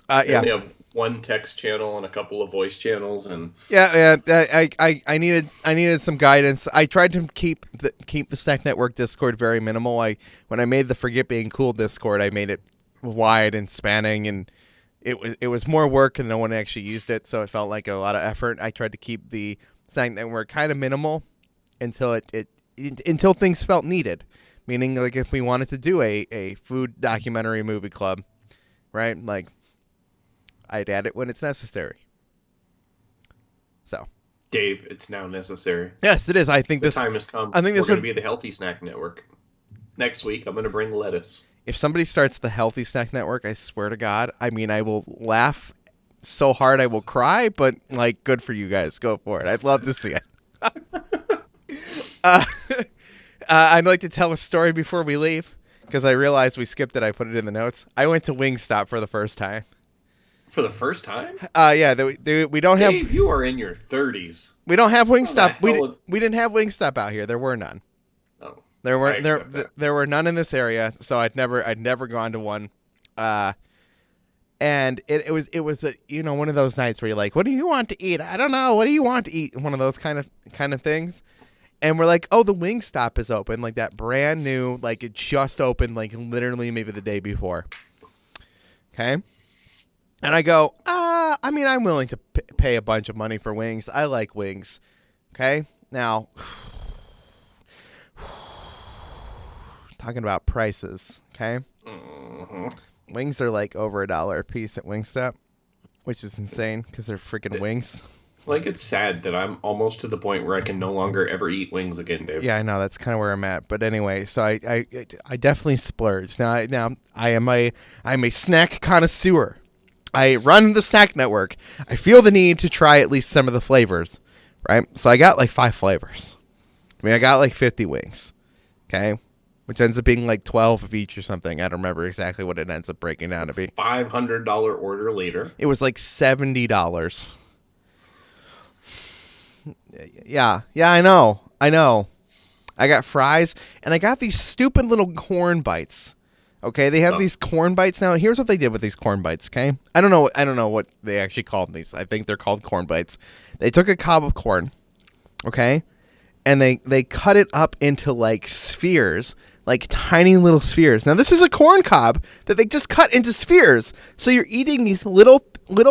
We only have one text channel and a couple of voice channels, and I needed some guidance. I tried to keep the Snack Network Discord very minimal. When I made the Forget Being Cool Discord, I made it wide and spanning, and it was more work, and no one actually used it, so it felt like a lot of effort. I tried to keep the Snack Network kind of minimal until until things felt needed. Meaning, like, if we wanted to do a food documentary movie club, right? Like, I'd add it when it's necessary. So, Dave, it's now necessary. Yes, it is. I think the time has come. I think we're going to be the Healthy Snack Network. Next week, I'm going to bring lettuce. If somebody starts the Healthy Snack Network, I swear to God, I mean, I will laugh so hard I will cry. But like, good for you guys. Go for it. I'd love to see it. I'd like to tell a story before we leave because I realized we skipped it. I put it in the notes. I went to Wingstop for the first time. For the first time? Yeah. We don't have. Dave, you are in your 30s. We don't have Wingstop. We didn't have Wingstop out here. There were none. Oh. There were none in this area, so I'd never gone to one. And it was one of those nights where you're like, what do you want to eat? I don't know. What do you want to eat? One of those kind of things. And we're like, oh, the Wingstop is open, like that brand new, like it just opened, like literally maybe the day before. Okay. And I go, I mean, I'm willing to pay a bunch of money for wings. I like wings. Okay. Now, talking about prices. Okay. Mm-hmm. Wings are like over $1 a piece at Wingstop, which is insane because they're freaking wings. Like, it's sad that I'm almost to the point where I can no longer ever eat wings again, Dave. Yeah, I know. That's kind of where I'm at. But anyway, so I definitely splurged. Now I'm a snack connoisseur. I run the Snack Network. I feel the need to try at least some of the flavors, right? So I got like 5 flavors. I mean, I got like 50 wings, okay? Which ends up being like 12 of each or something. I don't remember exactly what it ends up breaking down to be. $500 order later. It was like $70. Yeah, I know. I got fries, and I got these stupid little corn bites. Okay, they have these corn bites now. Here's what they did with these corn bites. Okay, I don't know what they actually called these. I think they're called corn bites. They took a cob of corn, okay, and they cut it up into like spheres, like tiny little spheres. Now this is a corn cob that they just cut into spheres. So you're eating these little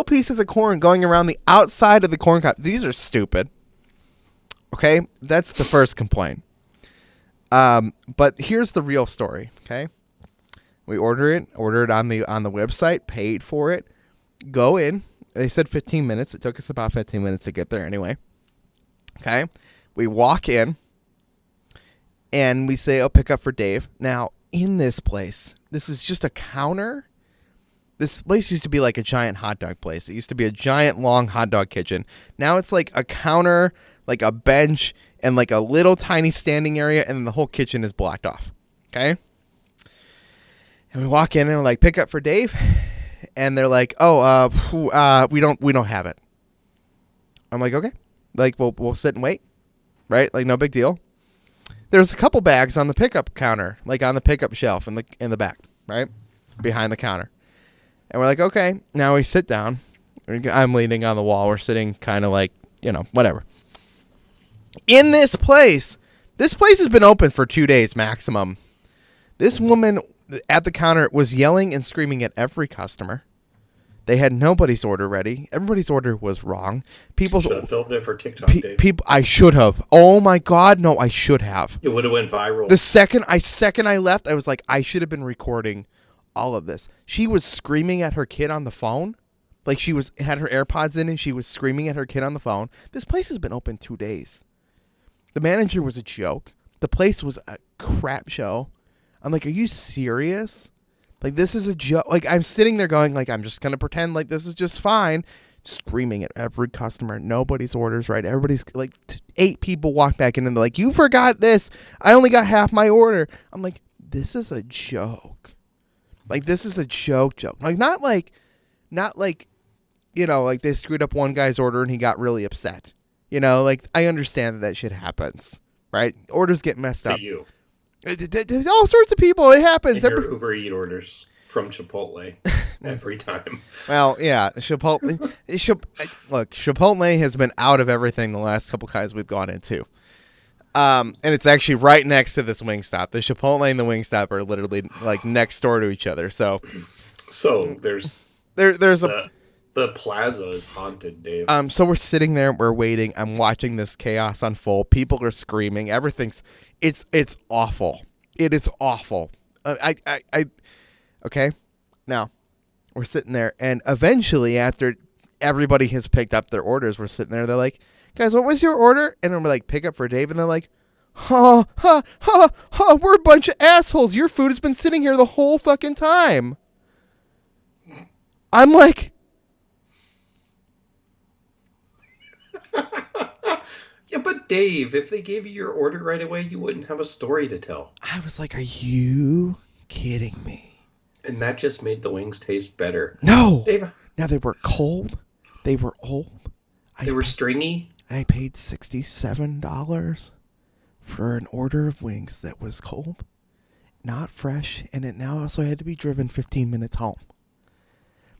pieces of corn going around the outside of the corn cob. These are stupid. Okay, that's the first complaint. But here's the real story. Okay, we order it on the website, paid for it, go in. They said 15 minutes. It took us about 15 minutes to get there anyway. Okay, we walk in, and we say, "Oh, pick up for Dave." Now in this place, this is just a counter. This place used to be like a giant hot dog place. It used to be a giant long hot dog kitchen. Now it's like a counter, like a bench, and like a little tiny standing area, and then the whole kitchen is blocked off. Okay? And we walk in and we're like, pick up for Dave. And they're like, oh, we don't have it. I'm like, okay. Like, we'll sit and wait. Right? Like, no big deal. There's a couple bags on the pickup counter, like on the pickup shelf in the back, right? Behind the counter. And we're like, okay. Now we sit down. I'm leaning on the wall. We're sitting kind of like, whatever. In this place has been open for 2 days maximum. This woman at the counter was yelling and screaming at every customer. They had nobody's order ready. Everybody's order was wrong. People's should have filmed it for TikTok, Dave. I should have. Oh my God, no, I should have. It would have went viral. The second I left, I was like, I should have been recording all of this. She was screaming at her kid on the phone. Like she had her AirPods in and she was screaming at her kid on the phone. This place has been open 2 days. The manager was a joke. The place was a crap show. I'm like, are you serious? Like, this is a joke. Like, I'm sitting there going, like, I'm just going to pretend like this is just fine. Screaming at every customer. Nobody's orders right. Everybody's, like, 8 people walk back in and they're like, you forgot this. I only got half my order. I'm like, this is a joke. Like, this is a joke. Like, not like like they screwed up one guy's order and he got really upset. Like I understand that shit happens, right? Orders get messed up. You. There's all sorts of people. It happens. And your Uber Eats orders from Chipotle every time. Well, yeah, Chipotle. Look, Chipotle has been out of everything the last couple times we've gone into. And it's actually right next to this Wingstop. The Chipotle and the Wingstop are literally like next door to each other. So there's the plaza is haunted, Dave. So we're sitting there, we're waiting. I'm watching this chaos unfold. People are screaming. Everything's it's awful. It is awful. Okay. Now we're sitting there, and eventually, after everybody has picked up their orders, we're sitting there. They're like, "Guys, what was your order?" And I'm like, "Pick up for Dave." And they're like, "We're a bunch of assholes. Your food has been sitting here the whole fucking time." I'm like, yeah, but Dave, if they gave you your order right away, you wouldn't have a story to tell. I was like, "Are you kidding me?" And that just made the wings taste better. No. Dave, now they were cold. They were old. They were stringy. I paid $67 for an order of wings that was cold, not fresh, and it now also had to be driven 15 minutes home.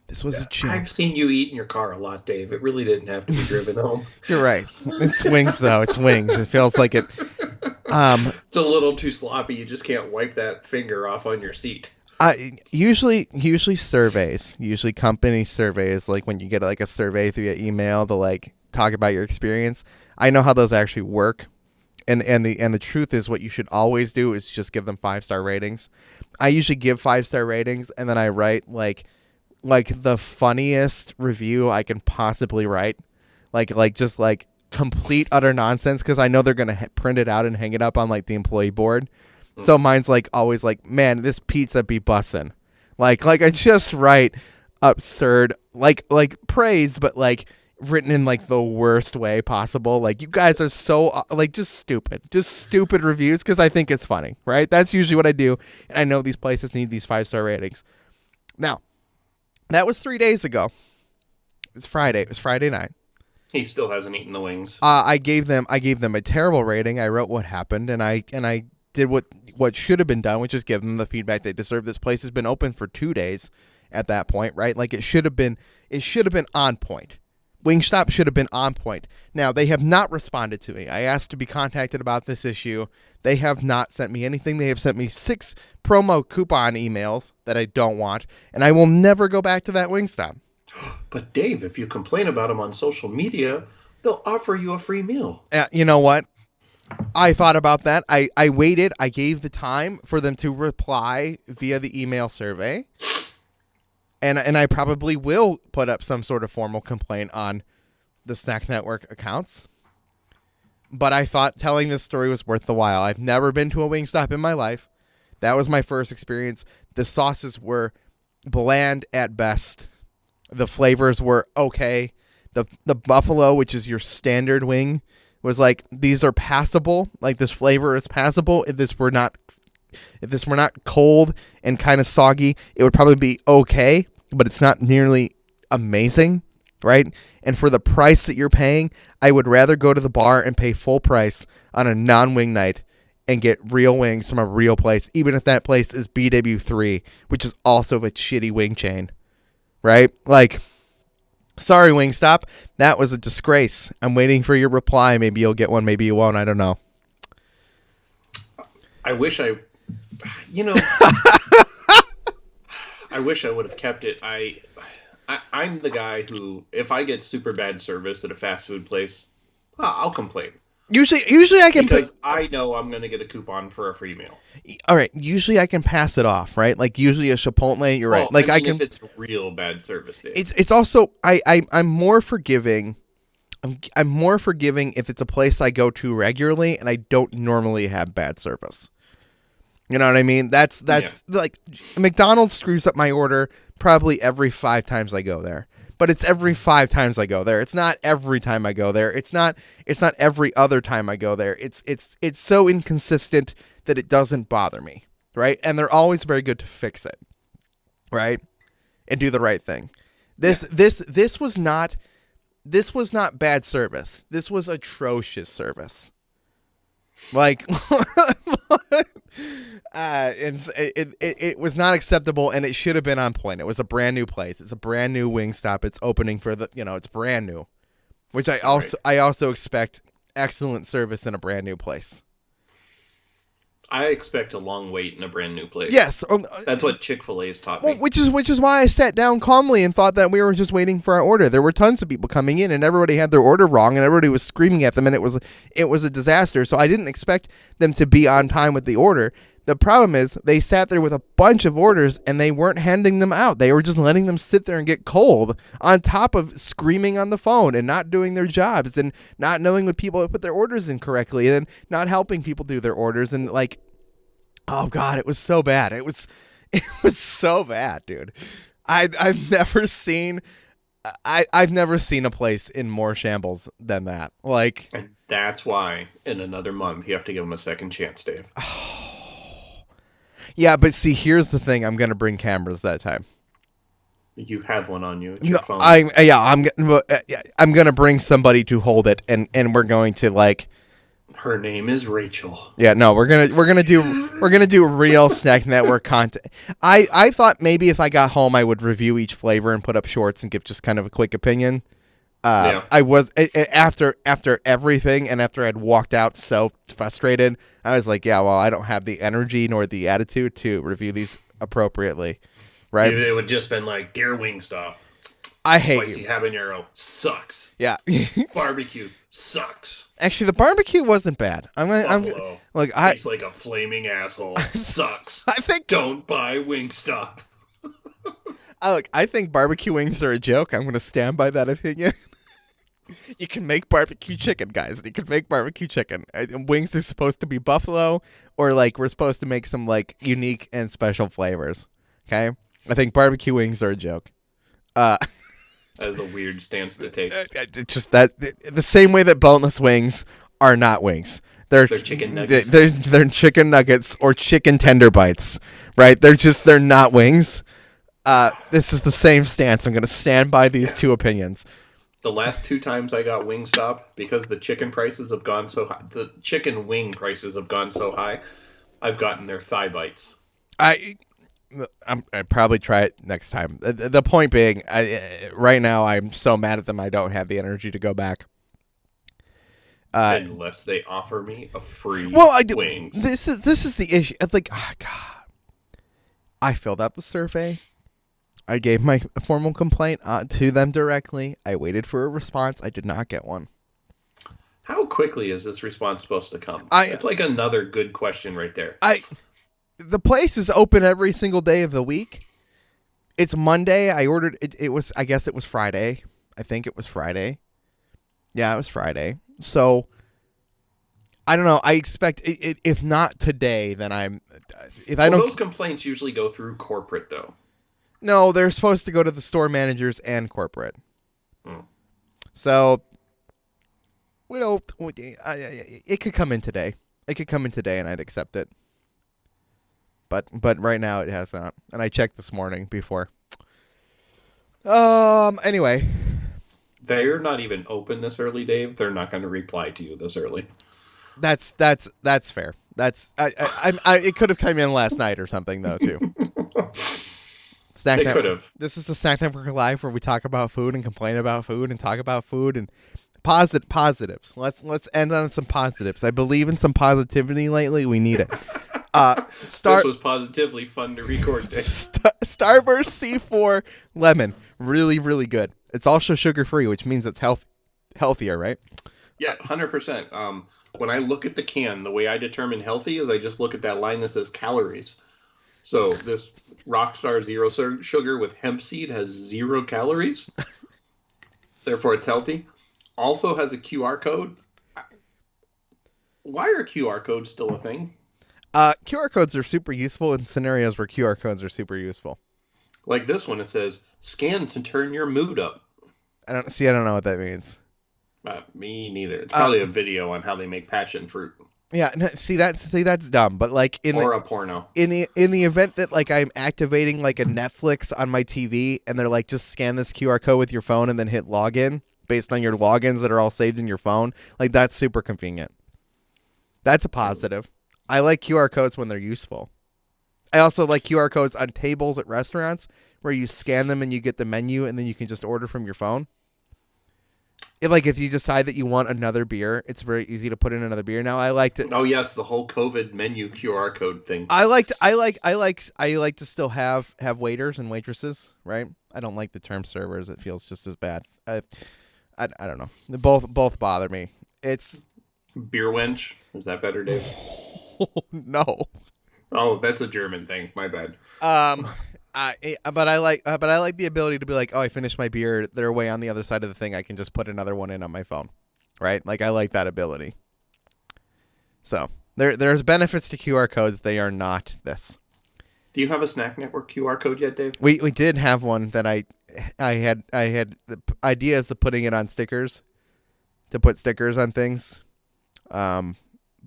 This was a joke. I've seen you eat in your car a lot, Dave. It really didn't have to be driven home. You're right. It's wings, though. It's wings. It feels like it. It's a little too sloppy. You just can't wipe that finger off on your seat. Usually surveys, company surveys, like when you get like a survey through your email to like talk about your experience. I know how those actually work. And the truth is what you should always do is just give them 5-star ratings. I usually give 5-star ratings and then I write like the funniest review I can possibly write. Like just like complete utter nonsense because I know they're going to print it out and hang it up on like the employee board. So mine's like always like, man, this pizza be bussin'. Like I just write absurd, like praise, but like written in like the worst way possible. Like you guys are so like just stupid reviews because I think it's funny, right? That's usually what I do. And I know these places need these 5-star ratings. Now, that was 3 days ago. It's Friday. It was Friday night. He still hasn't eaten the wings. I gave them a terrible rating. I wrote what happened and I did what should have been done, which is give them the feedback they deserve. This place has been open for 2 days at that point, right? Like it should have been on point. Wingstop should have been on point. Now, they have not responded to me. I asked to be contacted about this issue. They have not sent me anything. They have sent me 6 promo coupon emails that I don't want, and I will never go back to that Wingstop. But Dave, if you complain about them on social media, they'll offer you a free meal. You know what? I thought about that. I waited. I gave the time for them to reply via the email survey. And I probably will put up some sort of formal complaint on the Snack Network accounts. But I thought telling this story was worth the while. I've never been to a Wingstop in my life. That was my first experience. The sauces were bland at best. The flavors were okay. The buffalo, which is your standard wing, was like, these are passable. Like this flavor is passable. If this were not cold and kind of soggy, it would probably be okay, but it's not nearly amazing, right? And for the price that you're paying, I would rather go to the bar and pay full price on a non-wing night and get real wings from a real place, even if that place is BW3, which is also a shitty wing chain, right? Like, sorry, Wingstop. That was a disgrace. I'm waiting for your reply. Maybe you'll get one. Maybe you won't. I don't know. I wish I wish I would have kept it. I'm the guy who, if I get super bad service at a fast food place, I'll complain. Usually I can, because I know I'm going to get a coupon for a free meal. All right. Usually I can pass it off, right? Like usually a Chipotle, you're right. Like I can. If it's real bad service, Dave. It's also I'm more forgiving. I'm more forgiving if it's a place I go to regularly and I don't normally have bad service. You know what I mean? That's like McDonald's screws up my order probably every 5 times I go there. But it's every 5 times I go there. It's not every time I go there. It's not every other time I go there. It's so inconsistent that it doesn't bother me, right? And they're always very good to fix it, right? And do the right thing. This was not bad service. This was atrocious service. Like, it was not acceptable, and it should have been on point. It was a brand new place. It's a brand new Wingstop. It's opening for it's brand new, which I also expect excellent service in a brand new place. I expect a long wait in a brand new place. Yes. That's what Chick-fil-A's taught me. Which is why I sat down calmly and thought that we were just waiting for our order. There were tons of people coming in, and everybody had their order wrong, and everybody was screaming at them, and it was a disaster. So I didn't expect them to be on time with the order. The problem is they sat there with a bunch of orders, and they weren't handing them out. They were just letting them sit there and get cold, on top of screaming on the phone and not doing their jobs and not knowing when people put their orders in correctly and not helping people do their orders. And like, oh God, it was so bad. It was so bad, dude. I've never seen a place in more shambles than that. Like, and that's why in another month you have to give them a second chance, Dave. Yeah, but see, here's the thing. I'm gonna bring cameras that time. You have one on you. It's your phone. I'm gonna bring somebody to hold it, and we're going to like. Her name is Rachel. Yeah, no, we're gonna do real Snack Network content. I thought maybe if I got home I would review each flavor and put up shorts and give just kind of a quick opinion. I was after everything, and after I'd walked out so frustrated, I was like, yeah, well, I don't have the energy nor the attitude to review these appropriately, right? It would just been like, dear Wingstop, I hate spicy habanero sucks. Yeah, barbecue sucks. Actually, the barbecue wasn't bad. Tastes like a flaming asshole. Sucks. I think don't buy Wingstop. I think barbecue wings are a joke. I'm going to stand by that opinion. You can make barbecue chicken, guys. You can make barbecue chicken. Wings are supposed to be buffalo, or like we're supposed to make some like unique and special flavors. Okay, I think barbecue wings are a joke. That is a weird stance to take. Just that the same way that boneless wings are not wings. They're chicken nuggets. They're chicken nuggets or chicken tender bites, right? They're not wings. This is the same stance. I'm going to stand by these two opinions. The last two times I got Wingstop, because the chicken prices have gone so high, the chicken wing prices have gone so high, I've gotten their thigh bites. I'd probably try it next time. The point being, right now I'm so mad at them I don't have the energy to go back. Unless they offer me a free wings. This is the issue. Like, oh God. I filled out the survey. I gave my formal complaint to them directly. I waited for a response. I did not get one. How quickly is this response supposed to come? It's like another good question right there. The place is open every single day of the week. It's Monday. I ordered it. I guess it was Friday. I think it was Friday. Yeah, it was Friday. So I don't know. I expect if not today, then those complaints usually go through corporate though. No, they're supposed to go to the store managers and corporate. So, it could come in today. It could come in today, and I'd accept it. But right now it has not, and I checked this morning before. Anyway, they're not even open this early, Dave. They're not going to reply to you this early. That's fair. It could have come in last night or something though too. They could have. This is the Snack Network Live where we talk about food and complain about food and talk about food and positives. Let's end on some positives. I believe in some positivity lately. We need it. This was positively fun to record. Starburst C4 Lemon, really really good. It's also sugar free, which means it's healthier, right? Yeah, 100%. When I look at the can, the way I determine healthy is I just look at that line that says calories. So this Rockstar Zero Sugar with hemp seed has 0 calories. Therefore, it's healthy. Also has a QR code. Why are QR codes still a thing? QR codes are super useful in scenarios where QR codes are super useful. Like this one, it says, scan to turn your mood up. I don't know what that means. Me neither. It's probably a video on how they make passion fruit. Yeah, see that's dumb. But like a porno. In the event that like I'm activating like a Netflix on my TV and they're like, just scan this QR code with your phone and then hit login based on your logins that are all saved in your phone. Like, that's super convenient. That's a positive. I like QR codes when they're useful. I also like QR codes on tables at restaurants where you scan them and you get the menu and then you can just order from your phone. If you decide that you want another beer, it's very easy to put in another beer. Now, I like to. Oh yes, the whole COVID menu QR code thing. I like to still have waiters and waitresses, right? I don't like the term servers. It feels just as bad. I don't know. Both bother me. It's beer wench. Is that better, Dave? No. Oh, that's a German thing. My bad. But I like the ability to be like, oh, I finished my beer. They're way on the other side of the thing. I can just put another one in on my phone, right? Like, I like that ability. So there's benefits to QR codes. They are not this. Do you have a Snack Network QR code yet, Dave? We did have one that I had the ideas of putting it on stickers, to put stickers on things.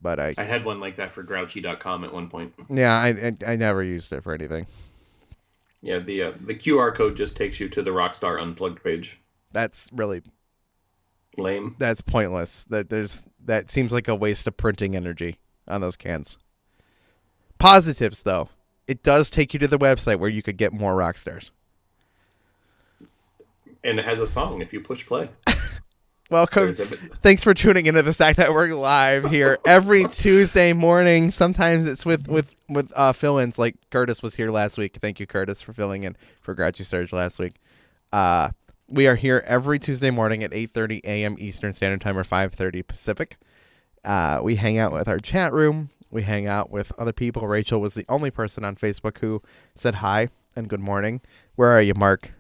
But I had one like that for Grrouchie.com at one point. Yeah, I never used it for anything. Yeah, the QR code just takes you to the Rockstar Unplugged page. That's really lame. That's pointless. That seems like a waste of printing energy on those cans. Positives, though, it does take you to the website where you could get more Rockstars. And it has a song if you push play. Welcome. Thanks for tuning into the Snack Network Live here every Tuesday morning. Sometimes it's with fill-ins, like Curtis was here last week. Thank you, Curtis, for filling in for Grrouchie Surge last week. We are here every Tuesday morning at 8:30 a.m. Eastern Standard Time or 5:30 Pacific. We hang out with our chat room. We hang out with other people. Rachel was the only person on Facebook who said hi and good morning. Where are you, Mark?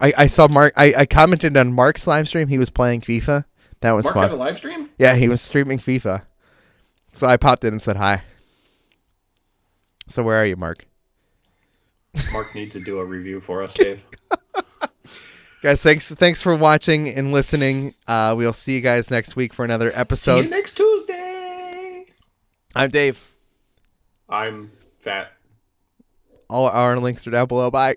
I saw Mark. I commented on Mark's live stream. He was playing FIFA. That was fun. Mark had a live stream? Yeah, he was streaming FIFA. So I popped in and said hi. So where are you, Mark? Mark needs to do a review for us, Dave. Guys, thanks for watching and listening. We'll see you guys next week for another episode. See you next Tuesday. I'm Dave. I'm Fat. All our links are down below. Bye.